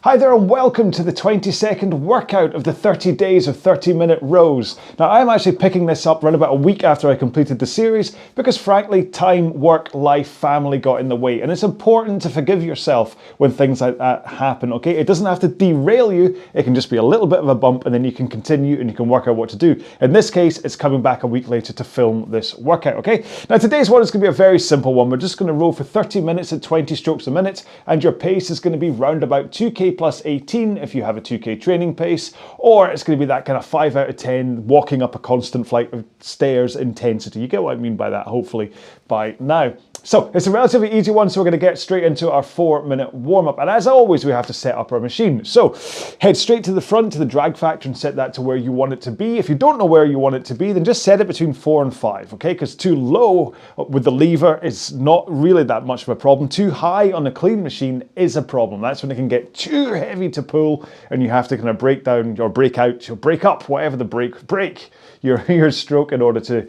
Hi there and welcome to the 20-second workout of the 30 days of 30-minute rows. Now I'm actually picking this up around about a week after I completed the series because frankly time, work, life, family got in the way, and it's important to forgive yourself when things like that happen, okay? It doesn't have to derail you, it can just be a little bit of a bump and then you can continue and you can work out what to do. In this case, it's coming back a week later to film this workout, okay? Now today's one is going to be a very simple one. We're just going to row for 30 minutes at 20 strokes a minute and your pace is going to be round about 2k plus 18 if you have a 2k training pace, or it's going to be that kind of 5 out of 10 walking up a constant flight of stairs intensity. You get what I mean by that, hopefully, by now. So it's a relatively easy one, so we're going to get straight into our 4-minute warm-up. And as always, we have to set up our machine. So head straight to the front, to the drag factor, and set that to where you want it to be. If you don't know where you want it to be, then just set it between 4 and 5, okay? Because too low with the lever is not really that much of a problem. Too high on a clean machine is a problem. That's when it can get too heavy to pull, and you have to kind of break down, or break out, or break up, whatever the break your stroke in order to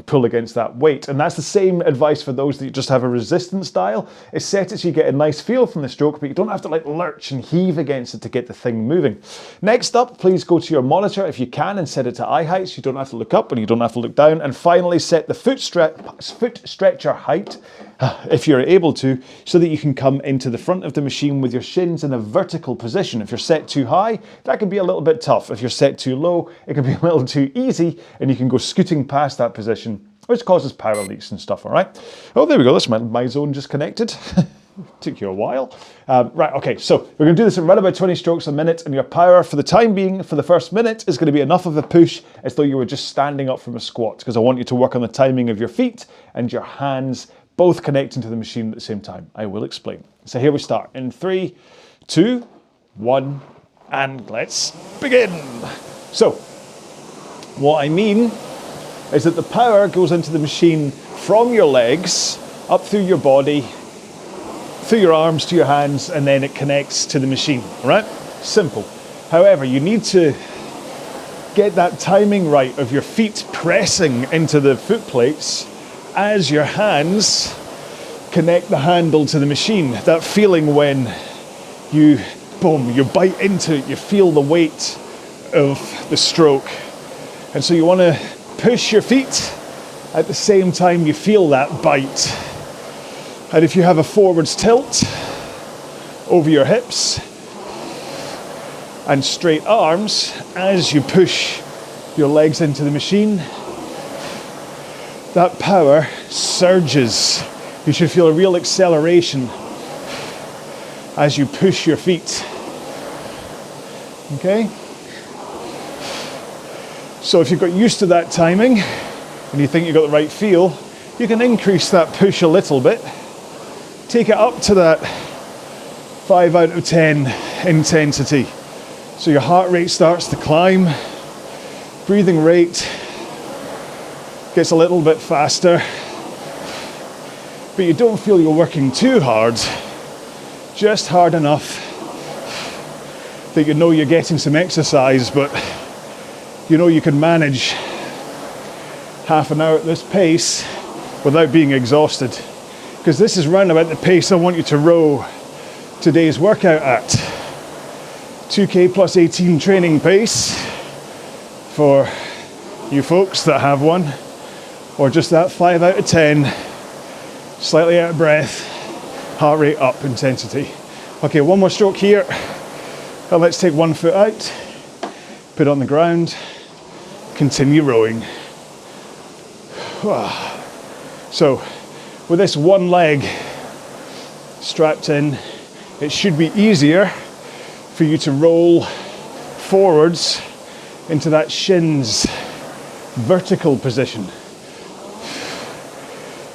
pull against that weight. And that's the same advice for those that just have a resistance style. Is set it so you get a nice feel from the stroke, but you don't have to like lurch and heave against it to get the thing moving. Next up, please go to your monitor if you can and set it to eye height so you don't have to look up and you don't have to look down. And finally, set the foot stretcher height, if you're able to, so that you can come into the front of the machine with your shins in a vertical position. If you're set too high, that can be a little bit tough. If you're set too low, it can be a little too easy and you can go scooting past that position, which causes power leaks and stuff, all right? Oh, there we go, that's my zone just connected. Took you a while. Right, okay, so we're going to do this at around about 20 strokes a minute, and your power for the time being, for the first minute, is going to be enough of a push as though you were just standing up from a squat, because I want you to work on the timing of your feet and your hands, both connecting to the machine at the same time. I will explain. So here we start. In 3, 2, 1, and let's begin. So, what I mean is that the power goes into the machine from your legs, up through your body, through your arms to your hands, and then it connects to the machine, right? Simple. However, you need to get that timing right of your feet pressing into the foot plates as your hands connect the handle to the machine. That feeling when you, boom, you bite into it, you feel the weight of the stroke. And so you want to push your feet at the same time you feel that bite. And if you have a forwards tilt over your hips and straight arms as you push your legs into the machine, that power surges. You should feel a real acceleration as you push your feet. Okay? So if you've got used to that timing and you think you've got the right feel, you can increase that push a little bit. Take it up to that 5 out of 10 intensity. So your heart rate starts to climb, breathing rate gets a little bit faster, but you don't feel you're working too hard, just hard enough that you know you're getting some exercise, but you know you can manage half an hour at this pace without being exhausted. Because this is round about the pace I want you to row today's workout at. 2k plus 18 training pace for you folks that have one, or just that 5 out of 10, slightly out of breath, heart rate up intensity. Okay, one more stroke here, and let's take one foot out, put it on the ground, continue rowing. So with this one leg strapped in, it should be easier for you to roll forwards into that shins vertical position,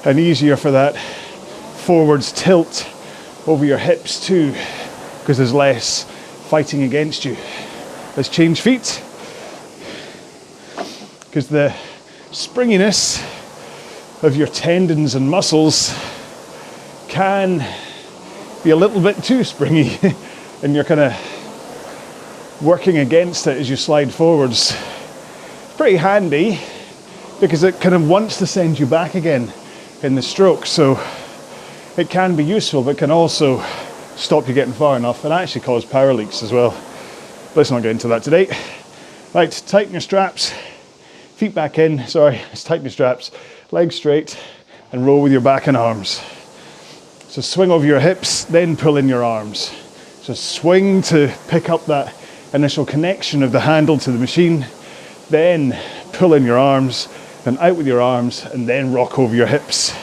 and easier for that forwards tilt over your hips too, because there's less fighting against you. Let's change feet, because the springiness of your tendons and muscles can be a little bit too springy and you're kind of working against it as you slide forwards. It's pretty handy because it kind of wants to send you back again in the stroke, so it can be useful but can also stop you getting far enough and actually cause power leaks as well. Let's not get into that today. Right, tighten your straps, feet back in, sorry, tighten your straps, legs straight, and row with your back and arms. So swing over your hips, then pull in your arms. So swing to pick up that initial connection of the handle to the machine, then pull in your arms, then out with your arms, and then rock over your hips.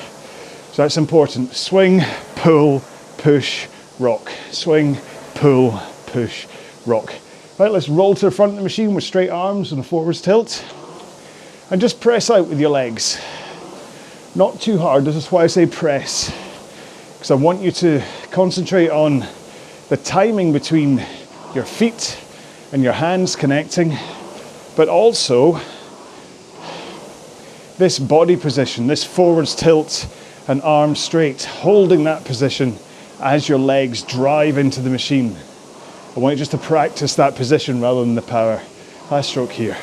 So that's important. Swing, pull, push, rock. Swing, pull, push, rock. Right, let's roll to the front of the machine with straight arms and a forwards tilt. And just press out with your legs. Not too hard, this is why I say press. Because I want you to concentrate on the timing between your feet and your hands connecting, but also this body position, this forwards tilt and arms straight, holding that position as your legs drive into the machine. I want you just to practice that position rather than the power. Last stroke here.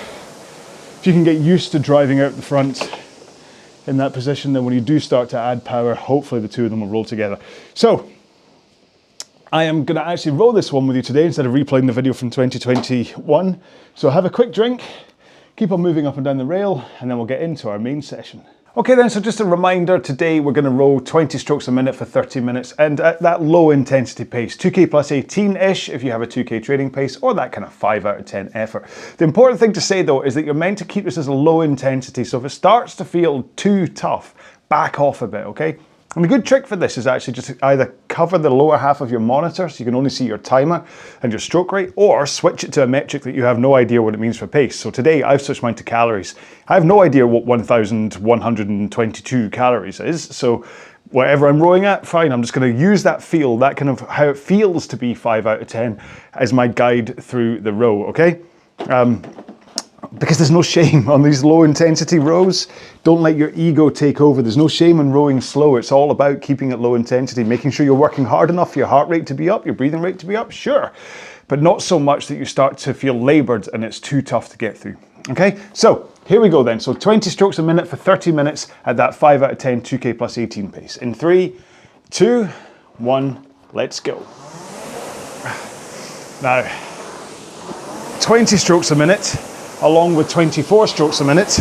If you can get used to driving out the front in that position, then when you do start to add power, hopefully the two of them will roll together. So I am going to actually roll this one with you today instead of replaying the video from 2021. So have a quick drink, keep on moving up and down the rail, and then we'll get into our main session. Okay then, so just a reminder, today we're going to row 20 strokes a minute for 30 minutes and at that low intensity pace, 2K plus 18-ish if you have a 2K training pace, or that kind of 5 out of 10 effort. The important thing to say though is that you're meant to keep this as a low intensity, so if it starts to feel too tough, back off a bit, okay? And the good trick for this is actually just to either cover the lower half of your monitor so you can only see your timer and your stroke rate, or switch it to a metric that you have no idea what it means for pace. So today I've switched mine to calories. I have no idea what 1,122 calories is, so whatever I'm rowing at, fine, I'm just going to use that feel, that kind of how it feels to be 5 out of 10 as my guide through the row, okay? Because there's no shame on these low intensity rows. Don't let your ego take over. There's no shame in rowing slow. It's all about keeping it low intensity, making sure you're working hard enough for your heart rate to be up, your breathing rate to be up, sure, but not so much that you start to feel labored and it's too tough to get through. Okay, so here we go then. So 20 strokes a minute for 30 minutes at that 5 out of 10 2K plus 18 pace. In 3, 2, 1, let's go. Now, 20 strokes a minute along with 24 strokes a minute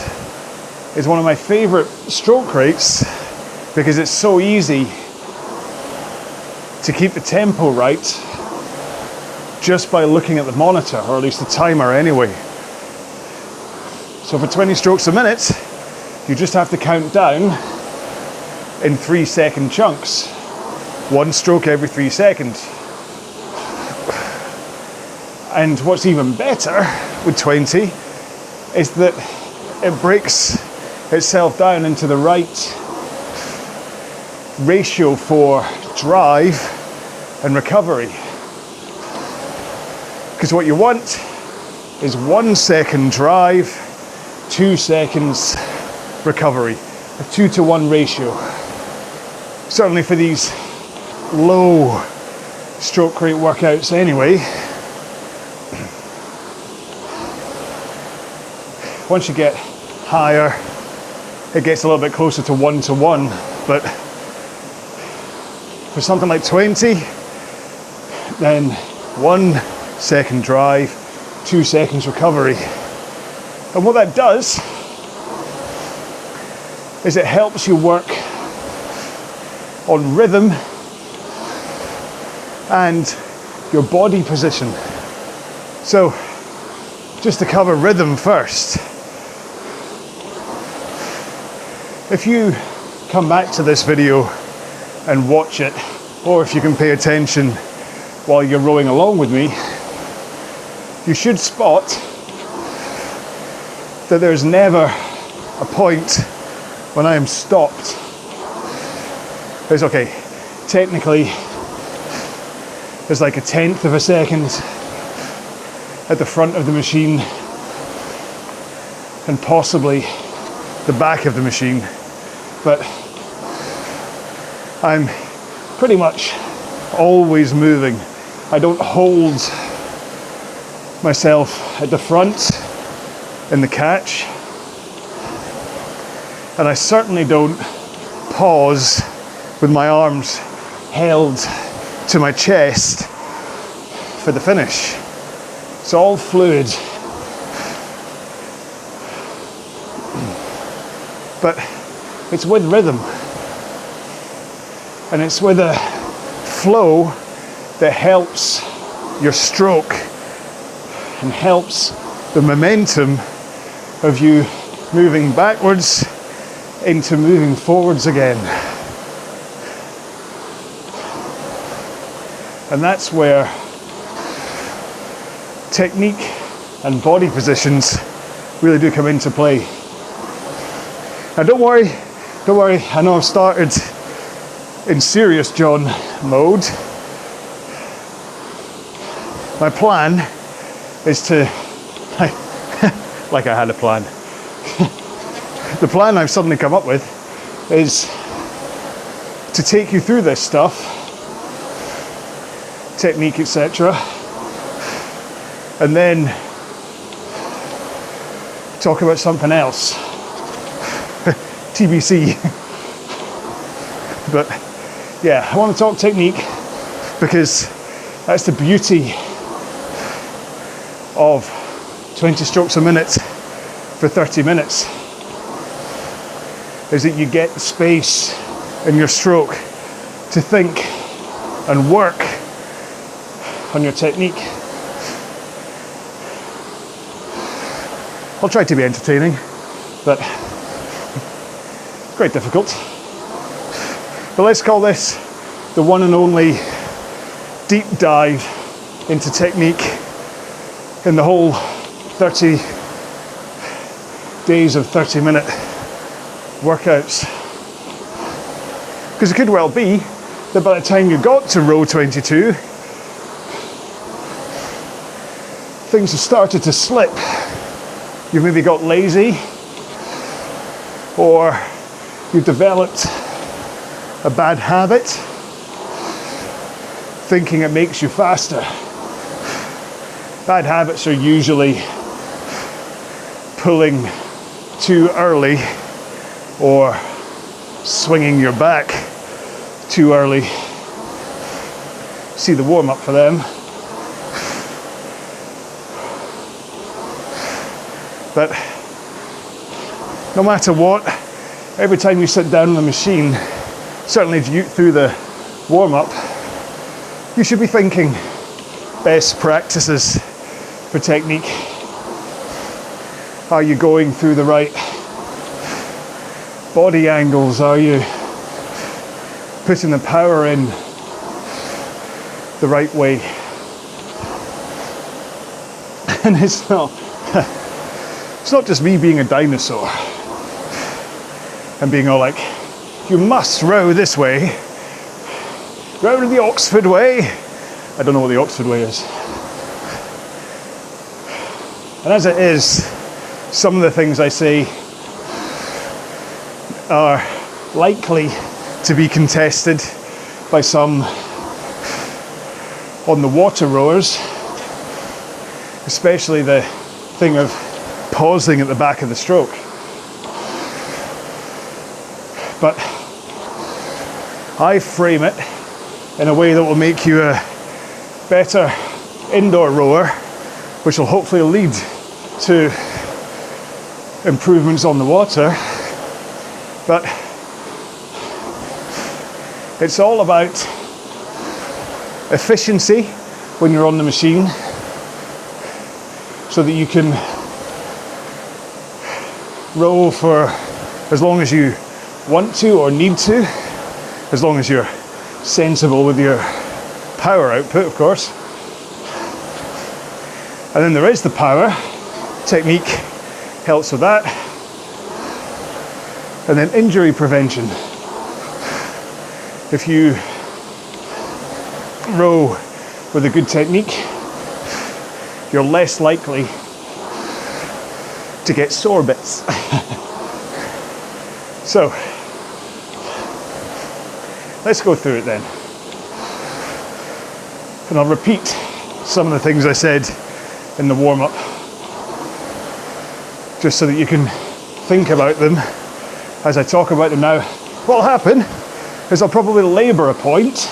is one of my favorite stroke rates because it's so easy to keep the tempo right just by looking at the monitor, or at least the timer anyway. So for 20 strokes a minute, you just have to count down in 3-second chunks. 1 stroke every 3 seconds. And what's even better with 20 is that it breaks itself down into the right ratio for drive and recovery. Because what you want is 1 second drive, 2 seconds recovery, a 2-to-1 ratio. Certainly for these low stroke rate workouts anyway. Once you get higher, it gets a little bit closer to 1-to-1, but for something like 20, then 1 second drive, 2 seconds recovery. And what that does is it helps you work on rhythm and your body position. So just to cover rhythm first, if you come back to this video and watch it, or if you can pay attention while you're rowing along with me, you should spot that there's never a point when I am stopped. It's okay, technically there's like 1/10 of a second at the front of the machine and possibly the back of the machine, but I'm pretty much always moving. I don't hold myself at the front in the catch, and I certainly don't pause with my arms held to my chest for the finish. It's all fluid. But it's with rhythm. And it's with a flow that helps your stroke and helps the momentum of you moving backwards into moving forwards again. And that's where technique and body positions really do come into play. Now don't worry, I know I've started in serious John mode. My plan is to, like I had a plan. The plan I've suddenly come up with is to take you through this stuff, technique, etc., and then talk about something else. TBC. But yeah, I want to talk technique because that's the beauty of 20 strokes a minute for 30 minutes, is that you get the space in your stroke to think and work on your technique. I'll try to be entertaining, but quite difficult. But let's call this the one and only deep dive into technique in the whole 30 days of 30-minute workouts. Because it could well be that by the time you got to row 22, things have started to slip. You've maybe got lazy, or you've developed a bad habit, thinking it makes you faster. Bad habits are usually pulling too early or swinging your back too early. See the warm up for them. But no matter what, every time you sit down on the machine, certainly through the warm-up, you should be thinking best practices for technique. Are you going through the right body angles? Are you putting the power in the right way? And it's not just me being a dinosaur and being all like, you must row this way, row the Oxford way. I don't know what the Oxford way is. And as it is, some of the things I say are likely to be contested by some on the water rowers, especially the thing of pausing at the back of the stroke. But I frame it in a way that will make you a better indoor rower, which will hopefully lead to improvements on the water. But it's all about efficiency when you're on the machine, so that you can row for as long as you want to or need to, as long as you're sensible with your power output, of course. And then there is the power. Technique helps with that. And then injury prevention. If you row with a good technique, you're less likely to get sore bits. So, let's go through it then. And I'll repeat some of the things I said in the warm-up, just so that you can think about them as I talk about them now. What'll happen is I'll probably labour a point,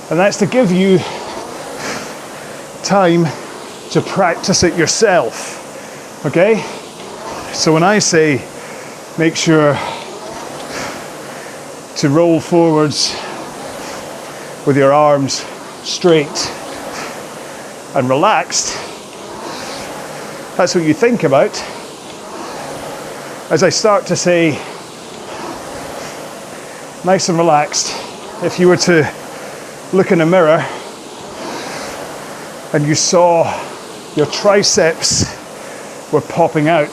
And that's to give you time to practice it yourself, okay? So when I say make sure to roll forwards with your arms straight and relaxed, that's what you think about. As I start to say nice and relaxed, if you were to look in a mirror and you saw your triceps were popping out,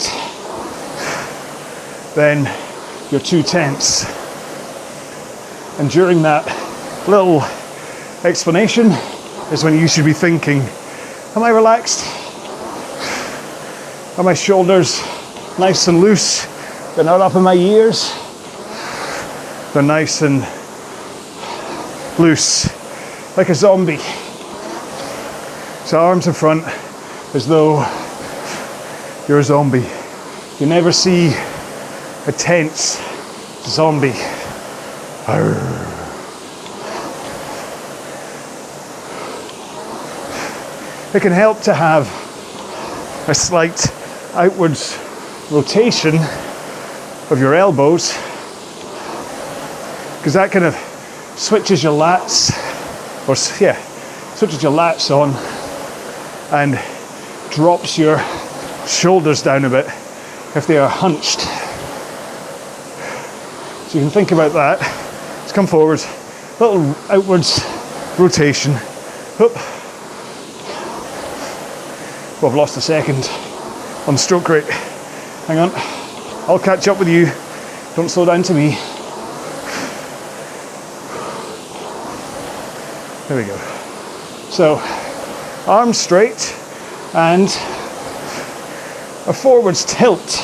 then you're too tense. And during that little explanation is when you should be thinking, am I relaxed? Are my shoulders nice and loose? They're not up in my ears. They're nice and loose, like a zombie. So arms in front, as though you're a zombie. You never see a tense zombie. Arr. It can help to have a slight outwards rotation of your elbows, because that kind of switches your lats, switches your lats on and drops your shoulders down a bit if they are hunched. So you can think about that. Let's come forward, little outwards rotation. Whoop. Well, I've lost a second on stroke rate. Hang on, I'll catch up with you. Don't slow down to me. There we go. So, arms straight and a forwards tilt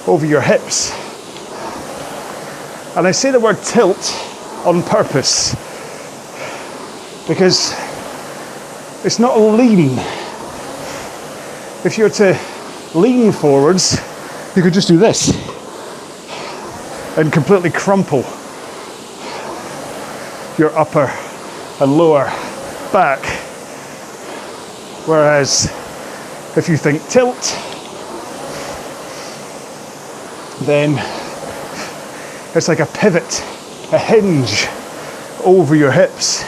over your hips. And I say the word tilt on purpose because it's not a lean. If you're to lean forwards, you could just do this and completely crumple your upper and lower back. Whereas if you think tilt, then it's like a pivot, a hinge over your hips.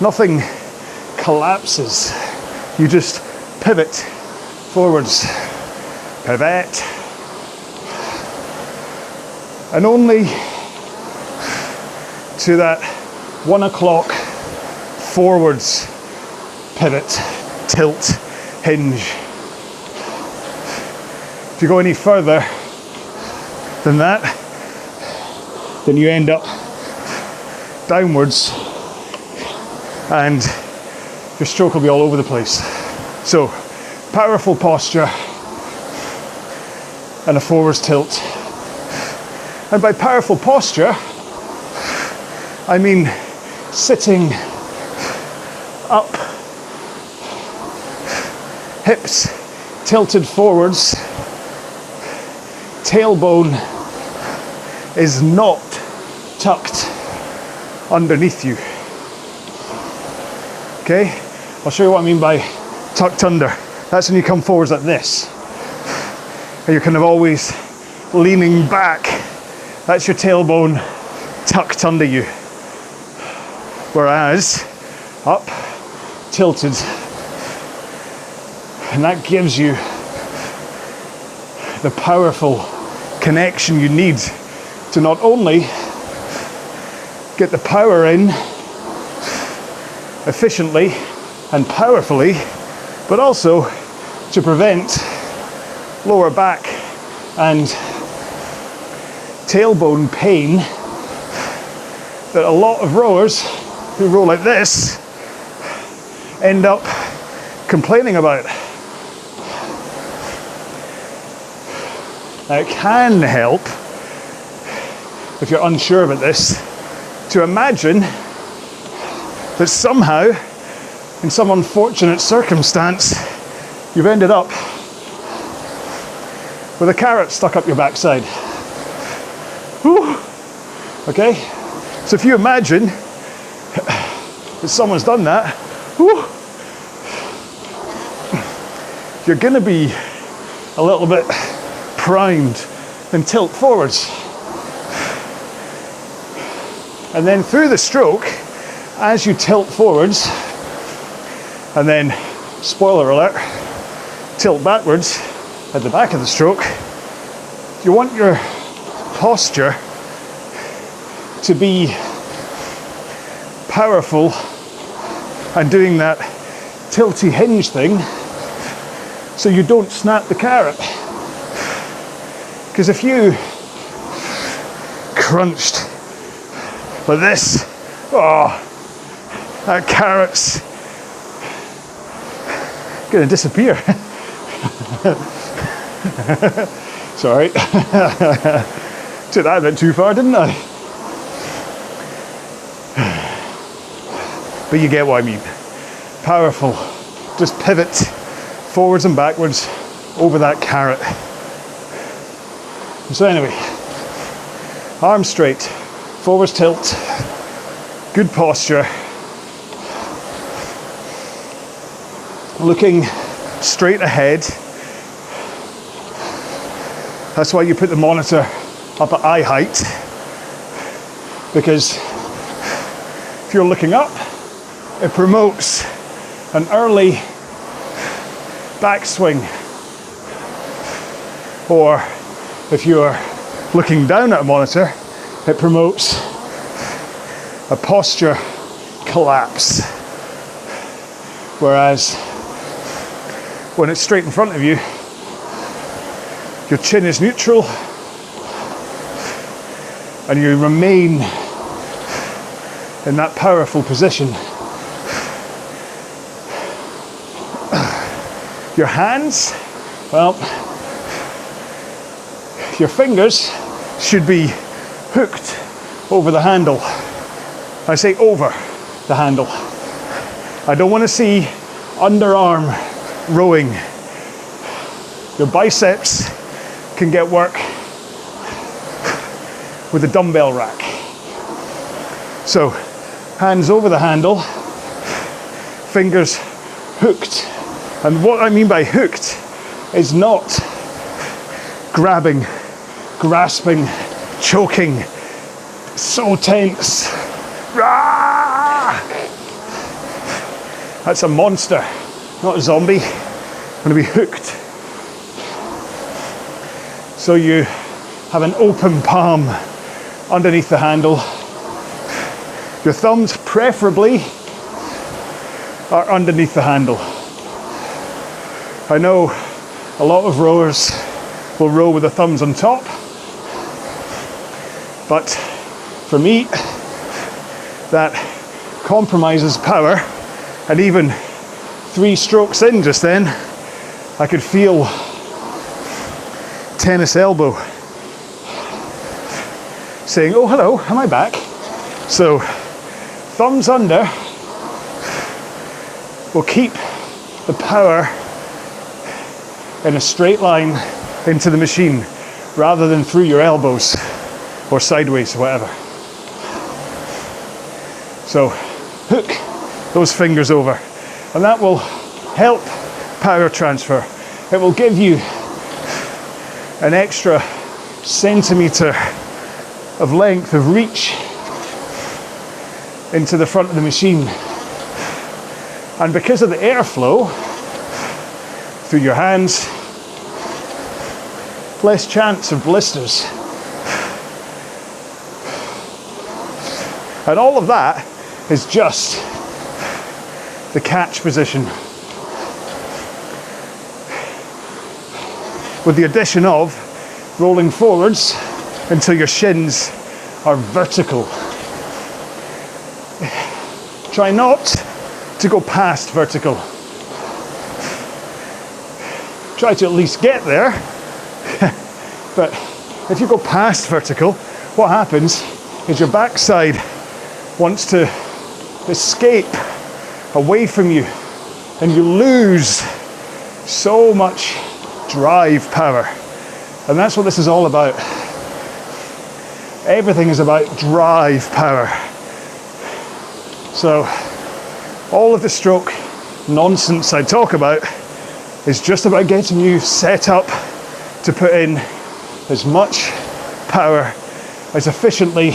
Nothing collapses. You just pivot forwards. Pivot. And only to that 1 o'clock forwards pivot, tilt, hinge. If you go any further than that, then you end up downwards and your stroke will be all over the place. So, powerful posture and a forwards tilt. And by powerful posture, I mean sitting up, hips tilted forwards, tailbone is not tucked underneath you. Okay, I'll show you what I mean by tucked under. That's when you come forwards like this. And you're kind of always leaning back. That's your tailbone tucked under you. Whereas, up, tilted. And that gives you the powerful connection you need to not only get the power in efficiently and powerfully, but also to prevent lower back and tailbone pain that a lot of rowers who row like this end up complaining about. Now it can help, if you're unsure about this, to imagine that somehow, in some unfortunate circumstance, you've ended up with a carrot stuck up your backside. Whew. Okay? So if you imagine that someone's done that, whew, you're going to be a little bit primed and tilt forwards. And then through the stroke, as you tilt forwards, and then, spoiler alert, tilt backwards at the back of the stroke, you want your posture to be powerful and doing that tilty hinge thing so you don't snap the carrot. Because if you crunched like this, oh, that carrot's gonna disappear. Sorry. Took that a bit too far, didn't I? But you get what I mean. Powerful. Just pivot forwards and backwards over that carrot. So anyway, arms straight, forwards tilt, good posture, looking straight ahead. That's why you put the monitor up at eye height, because if you're looking up, it promotes an early backswing. Or if you're looking down at a monitor, it promotes a posture collapse. Whereas when it's straight in front of you, your chin is neutral and you remain in that powerful position. Your hands, well, your fingers should be hooked over the handle. I say over the handle. I don't want to see underarm rowing. Your biceps can get work with a dumbbell rack. So, hands over the handle, fingers hooked. And what I mean by hooked is not grabbing, grasping, choking, so tense. Rah! That's a monster, not a zombie. I'm going to be hooked. So you have an open palm underneath the handle. Your thumbs preferably are underneath the handle. I know a lot of rowers will row with the thumbs on top, but for me, that compromises power, and even 3 strokes in just then, I could feel tennis elbow saying, oh hello, am I back? So thumbs under will keep the power in a straight line into the machine rather than through your elbows or sideways, whatever. So hook those fingers over, and that will help power transfer. It will give you an extra centimetre of length of reach into the front of the machine. And because of the airflow through your hands, less chance of blisters. And all of that is just the catch position, with the addition of rolling forwards until your shins are vertical. Try not to go past vertical. Try to at least get there. But if you go past vertical, what happens is your backside wants to escape away from you, and you lose so much drive power. And that's what this is all about. Everything is about drive power. So all of the stroke nonsense I talk about is just about getting you set up to put in as much power as efficiently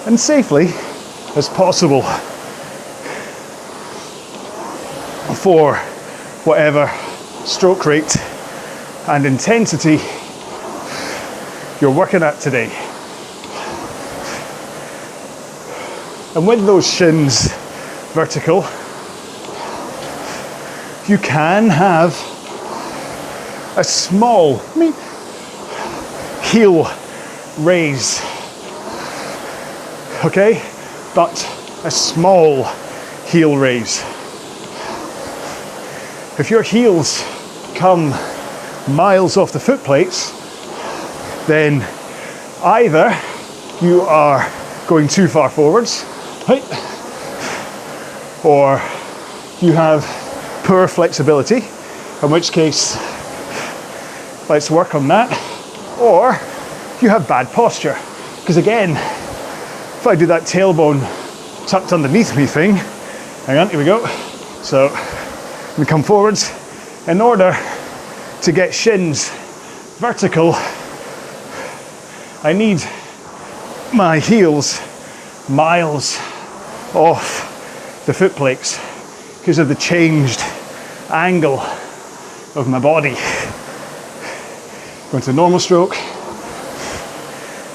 and safely as possible for whatever stroke rate and intensity you're working at today. And with those shins vertical, you can have a small heel raise, okay? But a small heel raise. If your heels come miles off the foot plates, then either you are going too far forwards, right? Or you have poor flexibility, in which case let's work on that. Or you have bad posture, because again, if I do that tailbone tucked underneath me thing, hang on, here we go. So we come forwards. In order to get shins vertical, I need my heels miles off the foot plates because of the changed angle of my body. Going to normal stroke.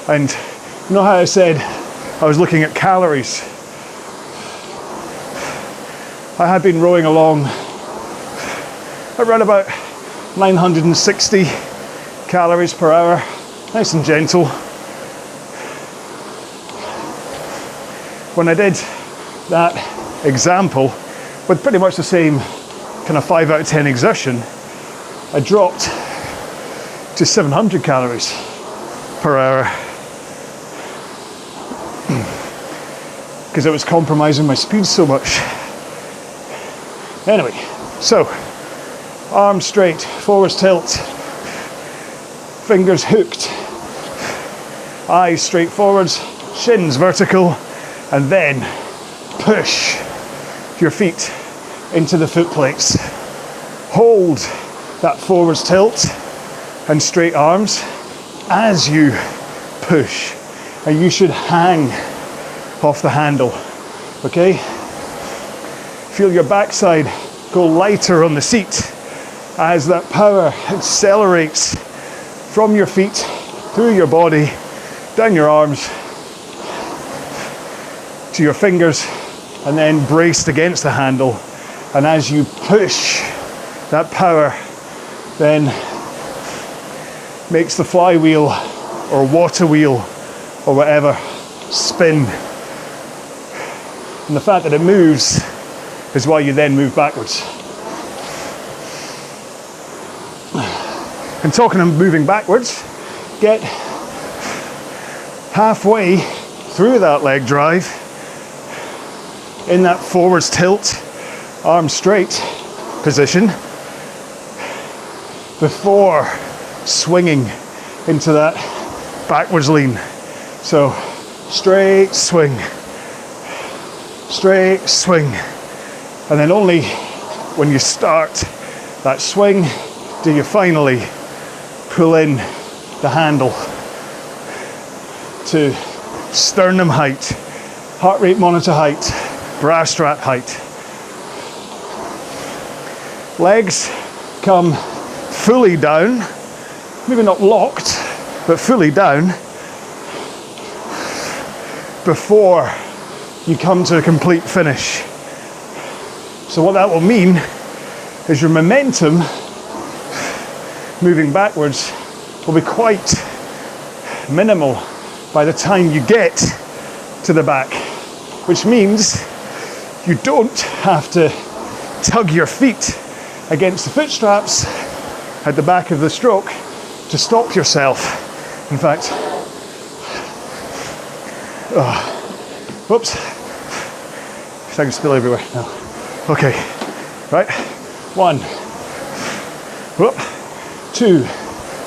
And you know how I said I was looking at calories? I had been rowing along around about 960 calories per hour, nice and gentle. When I did that example with pretty much the same kind of 5 out of 10 exertion, I dropped to 700 calories per hour because it was compromising my speed so much. Anyway, so arms straight, forwards tilt, fingers hooked, eyes straight forwards, shins vertical, and then push your feet into the foot plates. Hold that forwards tilt and straight arms as you push, and you should hang off the handle, okay? Feel your backside go lighter on the seat as that power accelerates from your feet, through your body, down your arms, to your fingers, and then braced against the handle. And as you push, that power then makes the flywheel or water wheel or whatever spin. And the fact that it moves is why you then move backwards. And talking of moving backwards, get halfway through that leg drive in that forwards tilt, arms straight position before swinging into that backwards lean. So straight swing, and then only when you start that swing do you finally pull in the handle to sternum height, heart rate monitor height, bra strap height. Legs come fully down, maybe not locked, but fully down before you come to a complete finish. So what that will mean is your momentum moving backwards will be quite minimal by the time you get to the back, which means you don't have to tug your feet against the foot straps at the back of the stroke to stop yourself. In fact, whoops, I can spill everywhere now. Okay, right, 1, whoop, 2,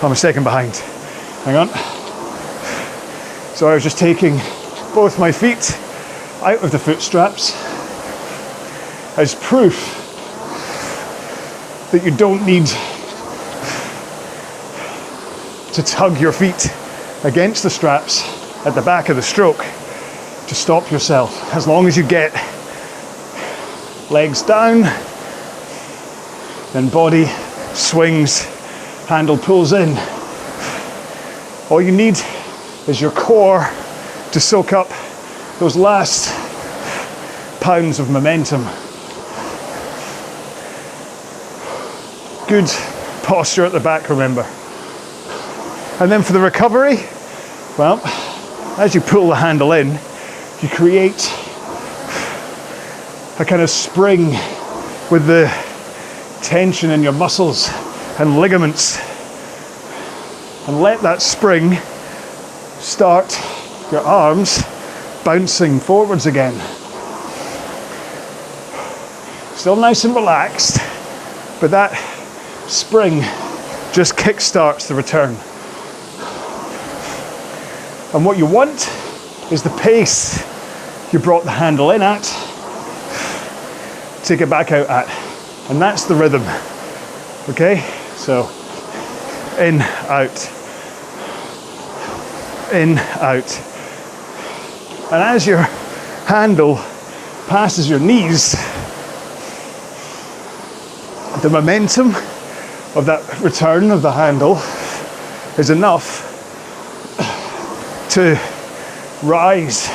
I'm a second behind, hang on, So I was just taking both my feet out of the foot straps as proof that you don't need to tug your feet against the straps at the back of the stroke to stop yourself. As long as you get legs down, then body swings, handle pulls in. All you need is your core to soak up those last pounds of momentum. Good posture at the back, remember. And then for the recovery, well, as you pull the handle in, you create a kind of spring with the tension in your muscles and ligaments. And let that spring start your arms bouncing forwards again. Still nice and relaxed, but that spring just kick-starts the return. And what you want is the pace you brought the handle in at, take it back out at. And that's the rhythm. Okay? So, in, out. In, out. And as your handle passes your knees, the momentum of that return of the handle is enough to rise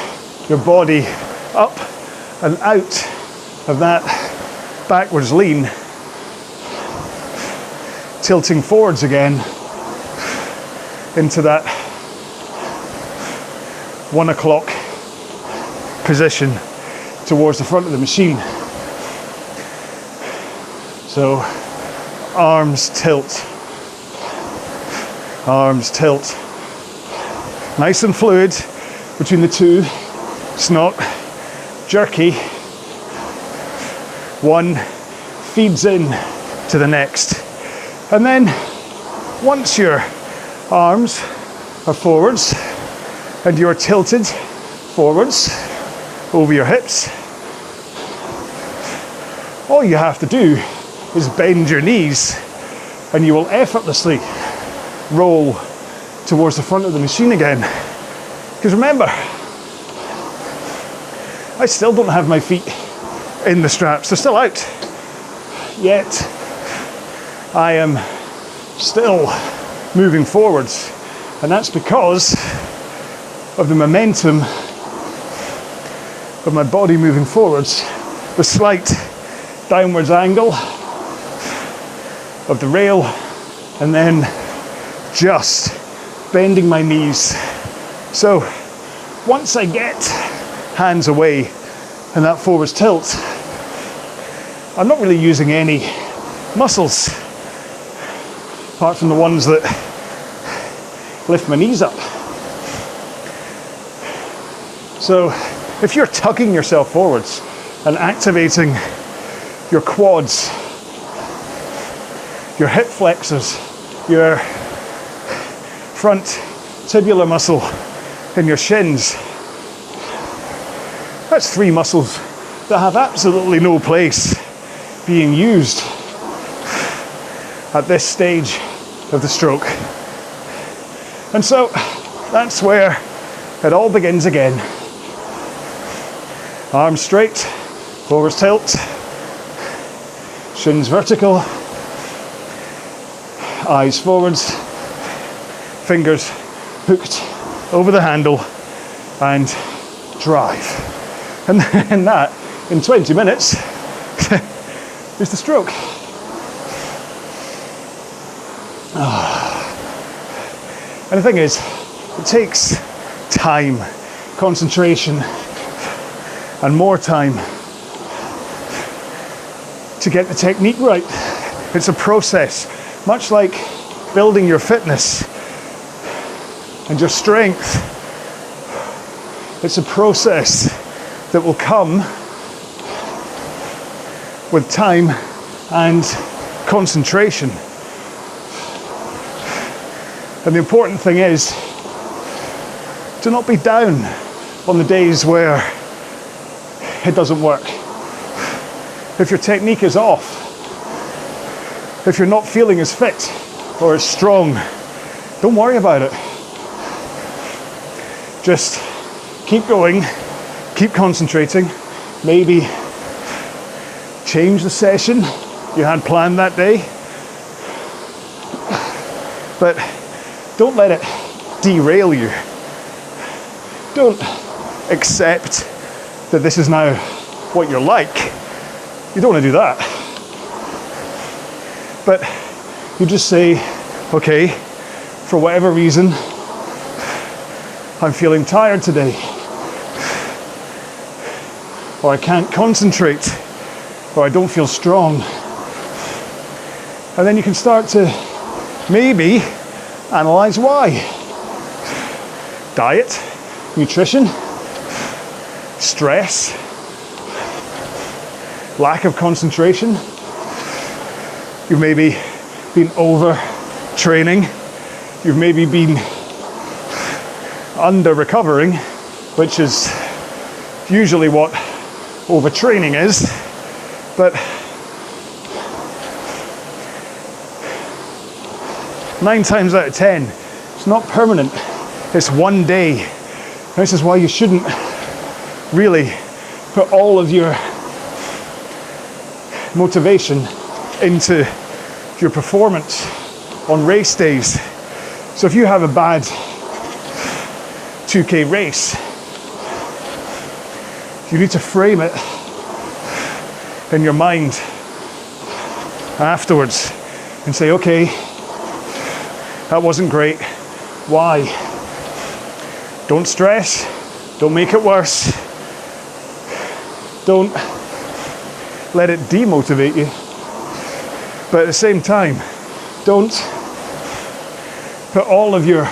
your body up and out of that backwards lean, tilting forwards again into that 1 o'clock position towards the front of the machine. So arms tilt, arms tilt. Nice and fluid between the two. It's not jerky. One feeds in to the next. And then once your arms are forwards and you're tilted forwards over your hips, all you have to do is bend your knees and you will effortlessly roll towards the front of the machine again. Because remember, I still don't have my feet in the straps, they're still out. Yet, I am still moving forwards. And that's because of the momentum of my body moving forwards, the slight downwards angle of the rail, and then just bending my knees. So once I get hands away and that forwards tilt, I'm not really using any muscles apart from the ones that lift my knees up. So if you're tugging yourself forwards and activating your quads, your hip flexors, your front tibular muscle in your shins, that's 3 muscles that have absolutely no place being used at this stage of the stroke. And so that's where it all begins again. Arms straight, forwards tilt, shins vertical, eyes forwards, fingers hooked over the handle, and drive. And then that, in 20 minutes, is the stroke. And the thing is, it takes time, concentration, and more time to get the technique right. It's a process, much like building your fitness and your strength. It's a process that will come with time and concentration. And the important thing is Do not be down on the days where it doesn't work. If your technique is off, if you're not feeling as fit or as strong, don't worry about it. Just keep going, keep concentrating, maybe change the session you had planned that day, but don't let it derail you. Don't accept that this is now what you're like. You don't want to do that. But you just say, okay, for whatever reason, I'm feeling tired today, or I can't concentrate, or I don't feel strong. And then you can start to maybe analyze why. Diet, nutrition, stress, lack of concentration. You've maybe been over training. You've maybe been under recovering, which is usually what overtraining is. But 9 times out of 10, it's not permanent. It's one day. This is why you shouldn't really put all of your motivation into your performance on race days. So if you have a bad 2K race, you need to frame it in your mind afterwards and say, okay, that wasn't great. Why? Don't stress. Don't make it worse. Don't let it demotivate you. But at the same time, don't put all of your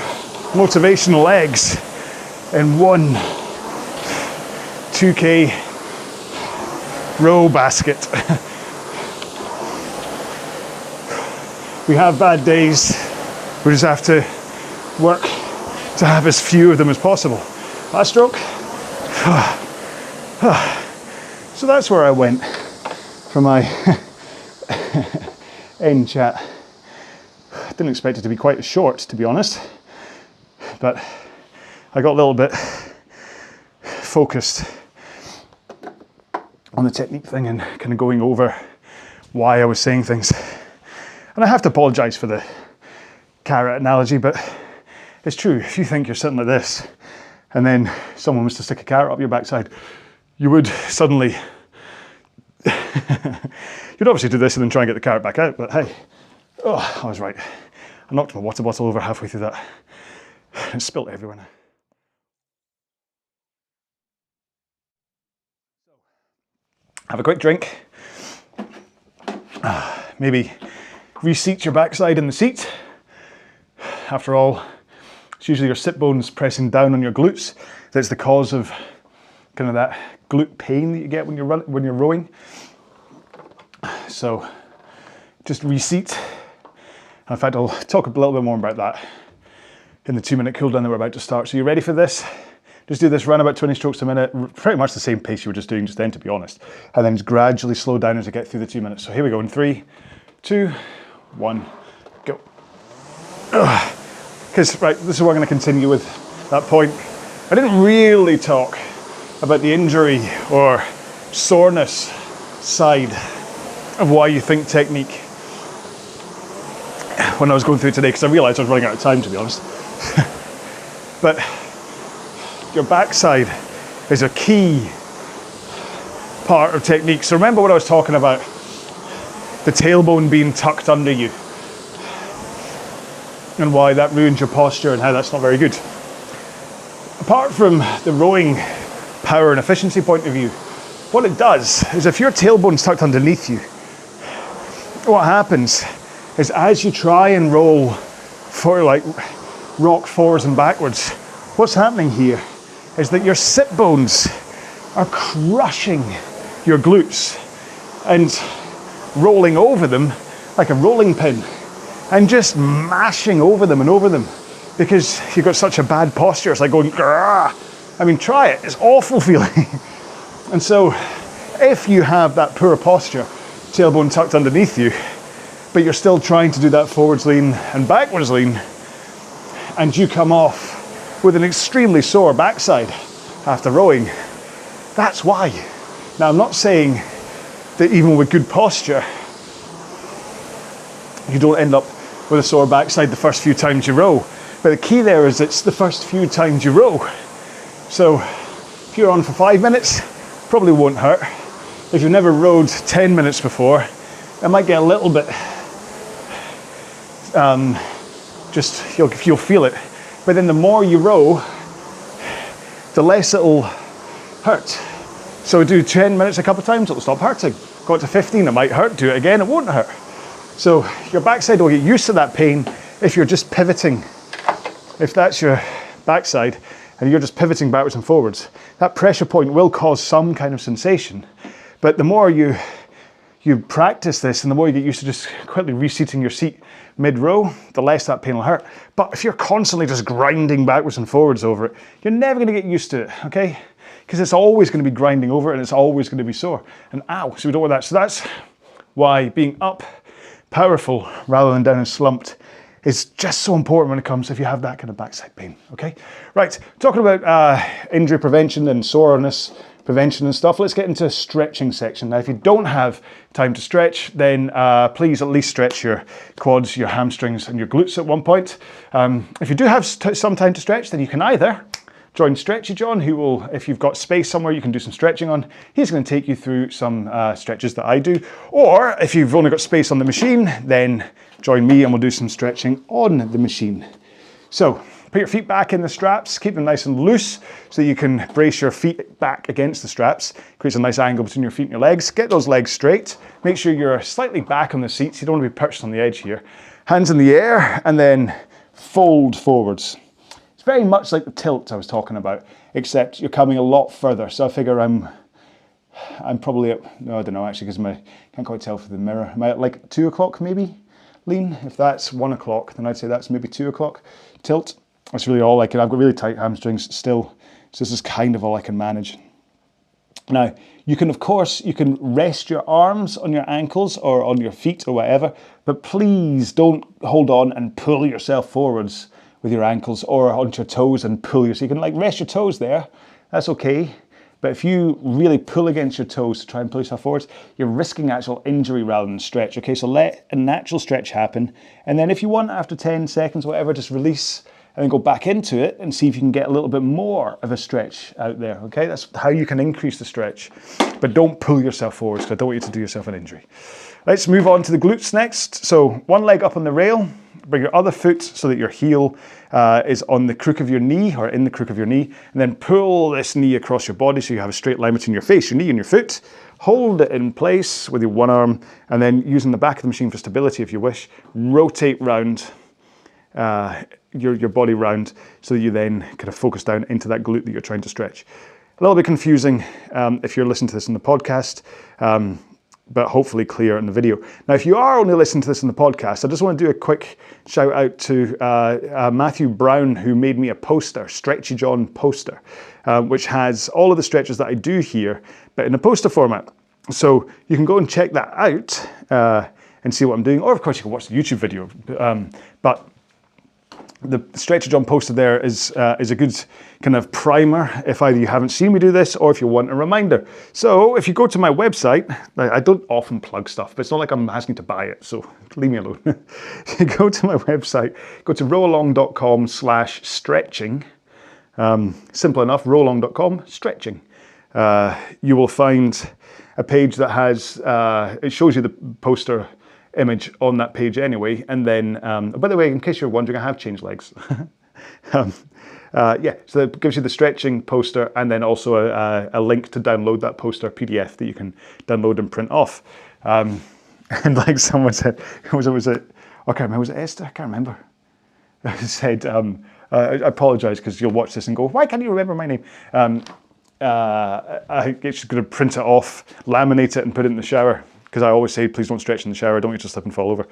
motivational eggs in one 2K row basket. We have bad days. We just have to work to have as few of them as possible. Last stroke. So that's where I went for my end chat. Didn't expect it to be quite as short, to be honest, but I got a little bit focused on the technique thing and kind of going over why I was saying things. And I have to apologize for the carrot analogy, but it's true. If you think you're sitting like this and then someone was to stick a carrot up your backside, you would suddenly you'd obviously do this and then try and get the carrot back out, but hey, oh, I was right. I knocked my water bottle over halfway through that. It spilt everywhere now. Have a quick drink. Maybe reseat your backside in the seat. After all, it's usually your sit bones pressing down on your glutes that's the cause of kind of that glute pain that you get when you're rowing. So just reseat. In fact, I'll talk a little bit more about that in the 2-minute cool down that we're about to start. So you ready for this? Just do this, run about 20 strokes a minute, pretty much the same pace you were just doing just then, to be honest. And then just gradually slow down as you get through the 2 minutes. So here we go in 3, 2, 1, go. Because, right, this is where I'm going to continue with that point. I didn't really talk about the injury or soreness side of why you think technique when I was going through today, because I realized I was running out of time, to be honest. But your backside is a key part of technique. So remember what I was talking about, the tailbone being tucked under you and why that ruins your posture and how that's not very good. Apart from the rowing power and efficiency point of view, what it does is if your tailbone's tucked underneath you, what happens is as you try and roll for like rock forwards and backwards, what's happening here is that your sit bones are crushing your glutes and rolling over them like a rolling pin and just mashing over them and over them. because you've got such a bad posture. It's like going, grrr. I mean, try it. It's awful feeling. And so if you have that poor posture, tailbone tucked underneath you, but you're still trying to do that forwards lean and backwards lean, and you come off with an extremely sore backside after rowing, that's why. Now, I'm not saying that even with good posture, you don't end up with a sore backside the first few times you row. But the key there is it's the first few times you row. So if you're on for 5 minutes, probably won't hurt. If you've never rowed 10 minutes before, it might get a little bit, you'll feel it. But then the more you row, the less it'll hurt. So do 10 minutes a couple of times, it'll stop hurting. Go up to 15, it might hurt. Do it again, it won't hurt. So your backside will get used to that pain if you're just pivoting. If that's your backside and you're just pivoting backwards and forwards, that pressure point will cause some kind of sensation. But the more you practice this and the more you get used to just quickly reseating your seat mid-row, the less that pain will hurt. But if you're constantly just grinding backwards and forwards over it, you're never going to get used to it, okay? Because it's always going to be grinding over it and it's always going to be sore. And ow, so we don't want that. So that's why being up, powerful, rather than down and slumped is just so important when it comes if you have that kind of backside pain, okay? Right, talking about injury prevention and soreness prevention and stuff, let's get into a stretching section. Now, if you don't have time to stretch, then please at least stretch your quads, your hamstrings, and your glutes at one point. If you do have some time to stretch, then you can either join Stretchy John, who will, if you've got space somewhere you can do some stretching on, he's going to take you through some stretches that I do. Or if you've only got space on the machine, then join me and we'll do some stretching on the machine. So put your feet back in the straps, keep them nice and loose so you can brace your feet back against the straps. Creates a nice angle between your feet and your legs. Get those legs straight. Make sure you're slightly back on the seats. You don't want to be perched on the edge here. Hands in the air and then fold forwards. It's very much like the tilt I was talking about, except you're coming a lot further. So I figure I'm probably at, no, I don't know actually, because can't quite tell through the mirror. Am I at like 2 o'clock maybe lean? If that's 1 o'clock, then I'd say that's maybe 2 o'clock tilt. That's really all I can. I've got really tight hamstrings still, so this is kind of all I can manage. Now, you can, of course, you can rest your arms on your ankles or on your feet or whatever, but please don't hold on and pull yourself forwards with your ankles or onto your toes and pull you. So you can like rest your toes there, that's okay. But if you really pull against your toes to try and pull yourself forwards, you're risking actual injury rather than stretch. Okay, so let a natural stretch happen. And then if you want, after 10 seconds, whatever, just release and then go back into it and see if you can get a little bit more of a stretch out there, okay? That's how you can increase the stretch. But don't pull yourself forwards, because I don't want you to do yourself an injury. Let's move on to the glutes next. So one leg up on the rail, bring your other foot so that your heel is on the crook of your knee or in the crook of your knee, and then pull this knee across your body so you have a straight line between your face, your knee and your foot. Hold it in place with your one arm, and then using the back of the machine for stability if you wish, rotate round your body round so that you then kind of focus down into that glute that you're trying to stretch. A little bit confusing if you're listening to this in the podcast, but hopefully clear in the video. Now, if you are only listening to this in the podcast, I just want to do a quick shout out to Matthew Brown, who made me a poster, Stretchy John poster, which has all of the stretches that I do here, but in a poster format. So you can go and check that out and see what I'm doing, or of course you can watch the YouTube video. But the Stretchy John poster there is a good kind of primer if either you haven't seen me do this or if you want a reminder. So if you go to my website, I don't often plug stuff, but it's not like I'm asking you to buy it, so leave me alone. You go to my website, go to rowalong.com/stretching. Simple enough, rowalong.com/stretching. You will find a page that has, it shows you the poster image on that page anyway, and then by the way, in case you're wondering, I have changed legs. Yeah, so that gives you the stretching poster and then also a link to download that poster PDF that you can download and print off. And like someone said, was it? I can't remember, was it Esther? I can't remember. I said, I apologize because you'll watch this and go, why can't you remember my name? I guess she's going to print it off, laminate it and put it in the shower. Because I always say, please don't stretch in the shower, I don't want you to slip and fall over.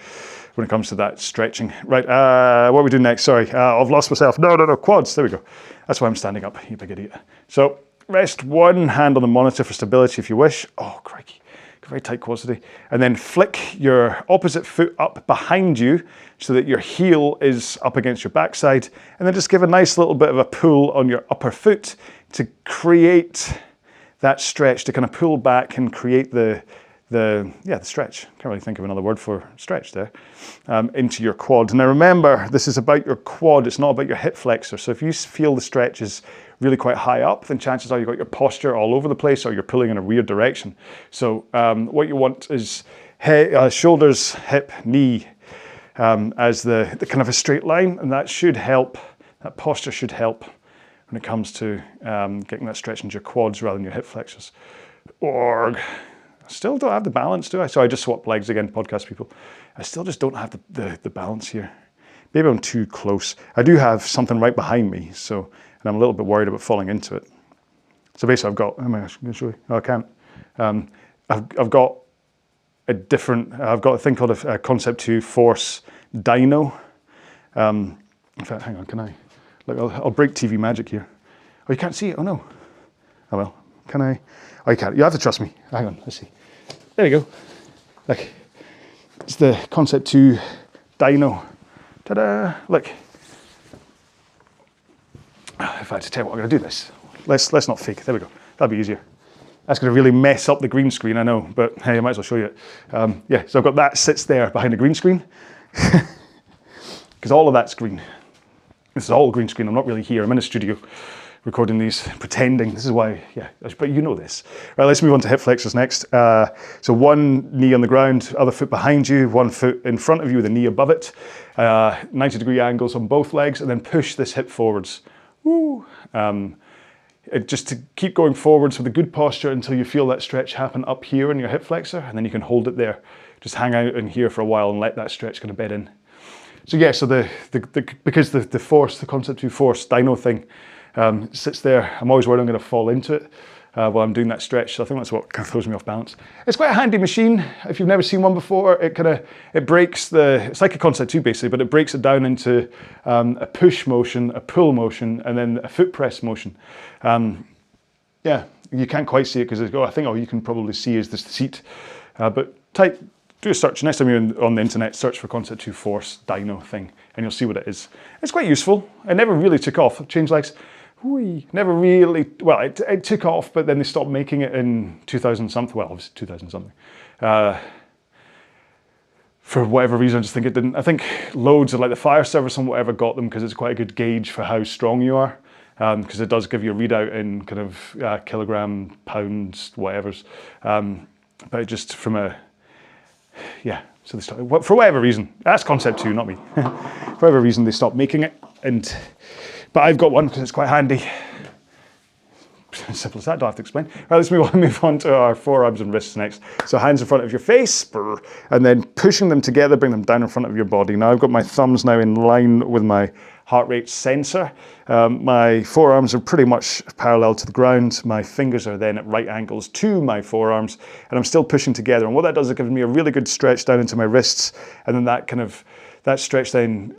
when it comes to that stretching. Right, what are we doing next? Sorry, I've lost myself. No, quads, there we go. That's why I'm standing up, you big idiot. So rest one hand on the monitor for stability if you wish. Oh, crikey, very tight quads today. And then flick your opposite foot up behind you so that your heel is up against your backside. And then just give a nice little bit of a pull on your upper foot to create that stretch, to kind of pull back and create the stretch. Can't really think of another word for stretch there, into your quad. Now remember, this is about your quad, it's not about your hip flexor. So if you feel the stretch is really quite high up, then chances are you've got your posture all over the place or you're pulling in a weird direction. So what you want is shoulders, hip, knee as the kind of a straight line, and that should help, that posture should help when it comes to getting that stretch into your quads rather than your hip flexors. Still don't have the balance, do I? So I just swapped legs again, podcast people. I still just don't have the balance here. Maybe I'm too close. I do have something right behind me, and I'm a little bit worried about falling into it. So basically I've got, oh my gosh, I'm going to show you. No, I can't. I've got a thing called a Concept 2 Force Dyno. In fact, hang on, can I? Look, I'll break TV magic here. Oh, you can't see it? Oh no. Oh well, can I? Oh, you can't. You have to trust me. Hang on, let's see. There we go. Look, it's the Concept 2 Dyno. Ta-da! Look. In fact, to tell you what, I'm going to do this. Let's not fake. There we go. That'll be easier. That's going to really mess up the green screen, I know, but hey, I might as well show you it. Yeah, so I've got that sits there behind the green screen, because all of that's green. This is all green screen. I'm not really here. I'm in a studio recording these, pretending. This is why, yeah, but you know this. Right, let's move on to hip flexors next. So one knee on the ground, other foot behind you, one foot in front of you with a knee above it, 90-degree angles on both legs, and then push this hip forwards. Woo. Just to keep going forwards with a good posture until you feel that stretch happen up here in your hip flexor, and then you can hold it there. Just hang out in here for a while and let that stretch kind of bed in. So yeah, so because the force, the Concept 2 Force Dyno thing sits there, I'm always worried I'm going to fall into it while I'm doing that stretch. So I think that's what kind of throws me off balance. It's quite a handy machine. If you've never seen one before, it breaks it's like a Concept 2 basically, but it breaks it down into a push motion, a pull motion, and then a foot press motion. Yeah, you can't quite see it because I think all you can probably see is the seat. But do a search next time you're on the internet, search for Concept 2 Force Dyno thing, and you'll see what it is. It's quite useful. It never really took off. Change legs, never really, well, it took off, but then they stopped making it in 2000 something, well, obviously 2000 something. For whatever reason, I just think it didn't. I think loads of like the fire service and whatever got them because it's quite a good gauge for how strong you are. Because it does give you a readout in kind of kilogram, pounds, whatever's. But just from so they stopped, for whatever reason, that's Concept 2, not me. For whatever reason, they stopped making it. But I've got one because it's quite handy. Simple as that, don't have to explain. Right, let's move on to our forearms and wrists next. So hands in front of your face, and then pushing them together, bring them down in front of your body. Now I've got my thumbs now in line with my heart rate sensor. My forearms are pretty much parallel to the ground. My fingers are then at right angles to my forearms, and I'm still pushing together. And what that does is it gives me a really good stretch down into my wrists, and then that stretch then,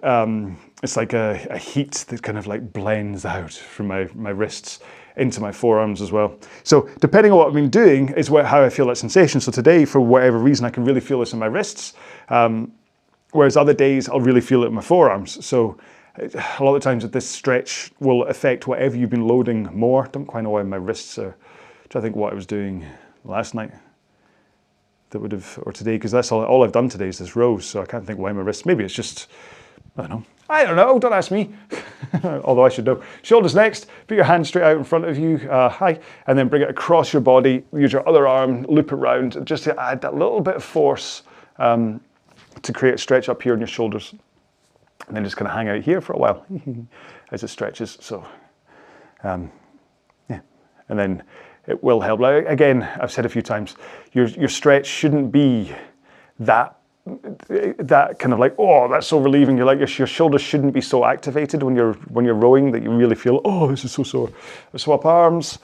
it's like a heat that kind of like blends out from my wrists into my forearms as well. So depending on what I've been doing is how I feel that sensation. So today, for whatever reason, I can really feel this in my wrists, whereas other days I'll really feel it in my forearms. So a lot of times this stretch will affect whatever you've been loading more. Don't quite know why my wrists are, trying to think what I was doing last night that would have, or today, because that's all I've done today is this rows, so I can't think why my wrists, maybe it's just, I don't know, don't ask me. Although I should know. Shoulders next, put your hand straight out in front of you, high, and then bring it across your body, use your other arm, loop around, just to add that little bit of force to create a stretch up here in your shoulders. And then just kind of hang out here for a while as it stretches. So, yeah. And then it will help. Like, again, I've said a few times, your stretch shouldn't be that kind of like, oh, that's so relieving. You're like, your shoulders shouldn't be so activated when you're rowing that you really feel, oh, this is so sore. Swap arms.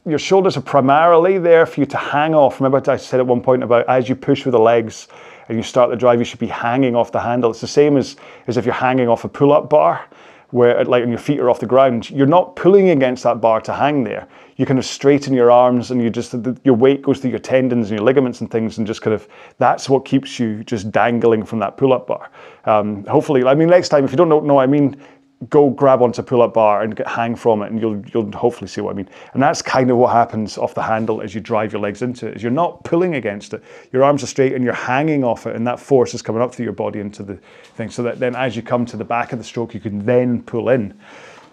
Your shoulders are primarily there for you to hang off. Remember I said at one point about as you push with the legs and you start the drive, you should be hanging off the handle. It's the same as if you're hanging off a pull-up bar, where like and your feet are off the ground. You're not pulling against that bar to hang there. You kind of straighten your arms, and your weight goes through your tendons and your ligaments and things, and just kind of, that's what keeps you just dangling from that pull-up bar. Hopefully, I mean, next time, if you don't know what I mean, go grab onto a pull-up bar and hang from it, and you'll hopefully see what I mean. And that's kind of what happens off the handle as you drive your legs into it, is you're not pulling against it. Your arms are straight and you're hanging off it, and that force is coming up through your body into the thing, so that then as you come to the back of the stroke, you can then pull in.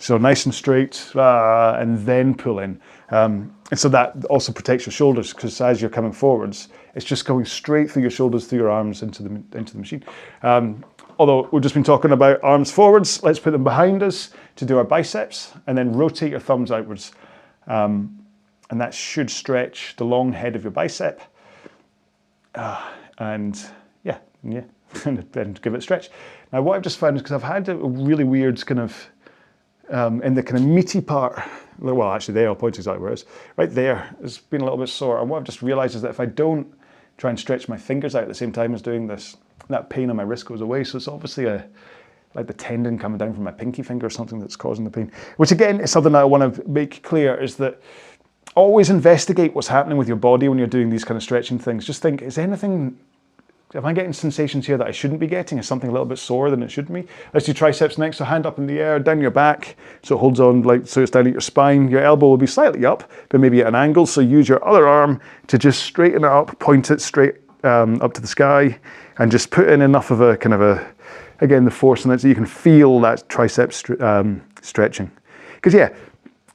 So nice and straight, and then pull in. And so that also protects your shoulders, because as you're coming forwards, it's just going straight through your shoulders, through your arms, into the machine. Although we've just been talking about arms forwards, let's put them behind us to do our biceps, and then rotate your thumbs outwards. And that should stretch the long head of your bicep. And and give it a stretch. Now what I've just found is, because I've had a really weird kind of, in the kind of meaty part, well actually there, I'll point exactly where it is, right there, it's been a little bit sore. And what I've just realized is that if I don't try and stretch my fingers out at the same time as doing this, that pain on my wrist goes away. So it's obviously like the tendon coming down from my pinky finger or something that's causing the pain. Which again is something that I want to make clear, is that always investigate what's happening with your body when you're doing these kind of stretching things. Just think, am I getting sensations here that I shouldn't be getting? Is something a little bit sore than it should be? Let's do triceps next. So hand up in the air, down your back. So it holds on, like, so it's down at your spine. Your elbow will be slightly up, but maybe at an angle. So use your other arm to just straighten it up, point it straight up to the sky, and just put in enough of a kind of again, the force in it, so you can feel that triceps stretching. Because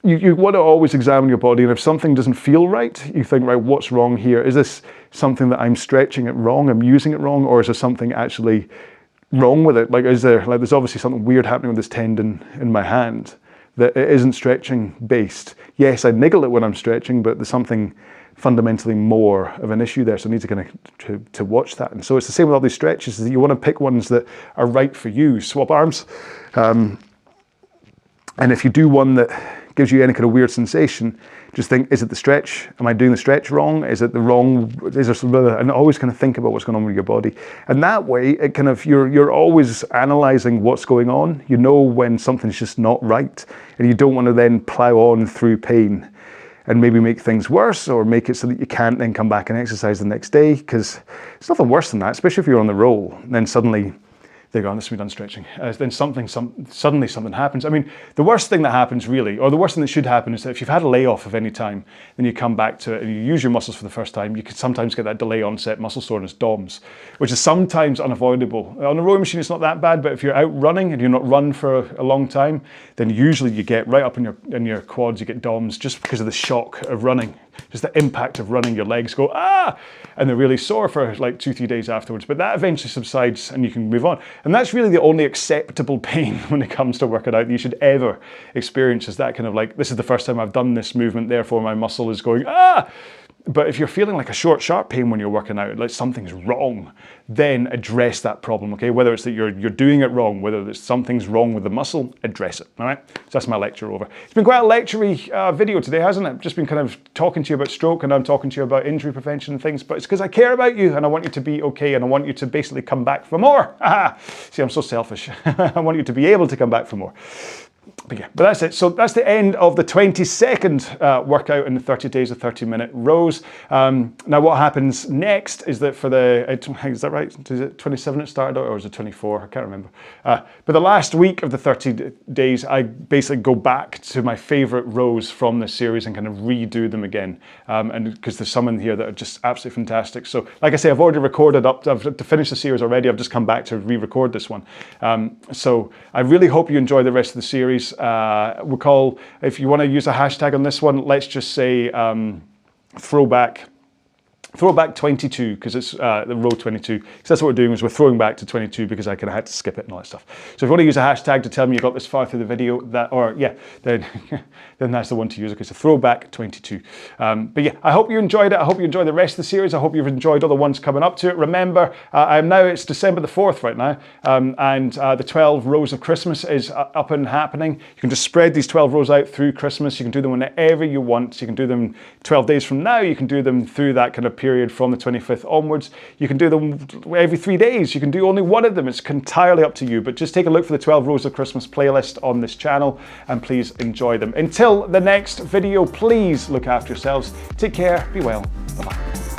you want to always examine your body, and if something doesn't feel right, you think, right, what's wrong here? Is this something that I'm stretching it wrong, I'm using it wrong, or is there something actually wrong with it? Like, there's obviously something weird happening with this tendon in my hand that it isn't stretching based. Yes, I niggle it when I'm stretching, but there's something fundamentally more of an issue there, so I need to kind of to watch that. And so it's the same with all these stretches, is that you want to pick ones that are right for you. Swap arms, and if you do one that gives you any kind of weird sensation, just think, is it the stretch? Am I doing the stretch wrong? Is it the wrong, is there some other, and always kind of think about what's going on with your body. And that way, it kind of, you're always analyzing what's going on. You know when something's just not right, and you don't want to then plow on through pain and maybe make things worse, or make it so that you can't then come back and exercise the next day, because it's nothing worse than that, especially if you're on the roll, and then suddenly they're gone, this we're done stretching. Then suddenly something happens. I mean, the worst thing that happens really, or the worst thing that should happen, is that if you've had a layoff of any time, then you come back to it and you use your muscles for the first time, you could sometimes get that delay onset muscle soreness, DOMS, which is sometimes unavoidable. On a rowing machine, it's not that bad, but if you're out running and you're not run for a long time, then usually you get right up in your quads, you get DOMS, just because of the shock of running. Just the impact of running, your legs go, and they're really sore for like 2-3 days afterwards. But that eventually subsides and you can move on. And that's really the only acceptable pain when it comes to working out that you should ever experience, is that kind of like, this is the first time I've done this movement, therefore my muscle is going, But if you're feeling like a short, sharp pain when you're working out, like something's wrong, then address that problem, okay? Whether it's that you're doing it wrong, whether there's something's wrong with the muscle, address it, all right? So that's my lecture over. It's been quite a lecture-y video today, hasn't it? Just been kind of talking to you about stroke, and I'm talking to you about injury prevention and things, but it's because I care about you, and I want you to be okay, and I want you to basically come back for more. See, I'm so selfish. I want you to be able to come back for more. But that's it. So that's the end of the 22nd workout in the 30 days of 30-minute rows. Now what happens next is that for the, is that right? Is it 27 it started out, or is it 24? I can't remember. But the last week of the 30 days, I basically go back to my favorite rows from this series and kind of redo them again. And because there's some in here that are just absolutely fantastic. So like I say, I've already recorded to finish the series already. I've just come back to re-record this one. So I really hope you enjoy the rest of the series. Recall, if you want to use a hashtag on this one, let's just say throwback 22, because it's the row 22, because that's what we're doing, is we're throwing back to 22 because I kind of had to skip it and all that stuff. So if you want to use a hashtag to tell me you got this far through the video, then that's the one to use. Okay, so throwback 22. But yeah, I hope you enjoyed it. I hope you enjoy the rest of the series. I hope you've enjoyed all the ones coming up to it. Remember, it's December the 4th right now, and the 12 rows of Christmas is up and happening. You can just spread these 12 rows out through Christmas. You can do them whenever you want. You can do them 12 days from now. You can do them through that kind of period period from the 25th onwards. You can do them every 3 days. You can do only one of them. It's entirely up to you, but just take a look for the 12 Rows of Christmas playlist on this channel and please enjoy them. Until the next video, please look after yourselves. Take care, be well, bye-bye.